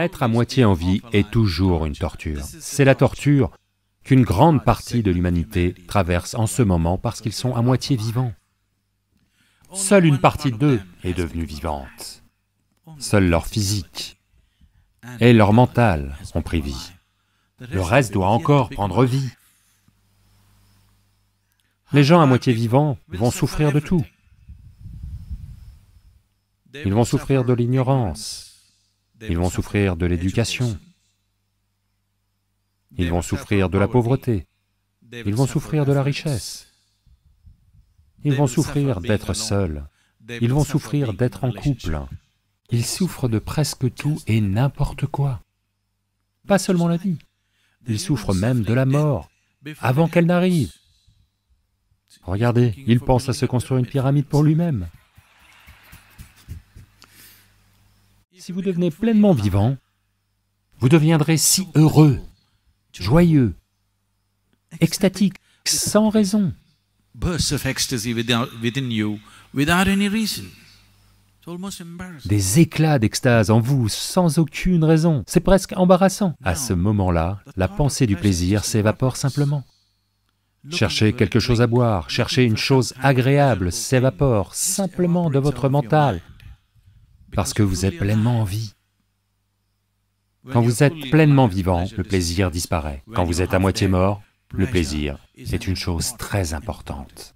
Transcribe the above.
Être à moitié en vie est toujours une torture. C'est la torture qu'une grande partie de l'humanité traverse en ce moment parce qu'ils sont à moitié vivants. Seule une partie d'eux est devenue vivante. Seul leur physique et leur mental ont pris vie. Le reste doit encore prendre vie. Les gens à moitié vivants vont souffrir de tout. Ils vont souffrir de l'ignorance, ils vont souffrir de l'éducation, ils vont souffrir de la pauvreté, ils vont souffrir de la richesse, ils vont souffrir d'être seuls, ils vont souffrir d'être en couple, ils souffrent de presque tout et n'importe quoi. Pas seulement la vie, ils souffrent même de la mort, avant qu'elle n'arrive. Regardez, il pense à se construire une pyramide pour lui-même. Si vous devenez pleinement vivant, vous deviendrez si heureux, joyeux, extatique, sans raison. Bursts of ecstasy within you without any reason. It's almost embarrassing. Des éclats d'extase en vous, sans aucune raison. C'est presque embarrassant. À ce moment-là, la pensée du plaisir s'évapore simplement. Chercher quelque chose à boire, chercher une chose agréable s'évapore simplement de votre mental, parce que vous êtes pleinement en vie. Quand vous êtes pleinement vivant, le plaisir disparaît. Quand vous êtes à moitié mort, le plaisir est une chose très importante.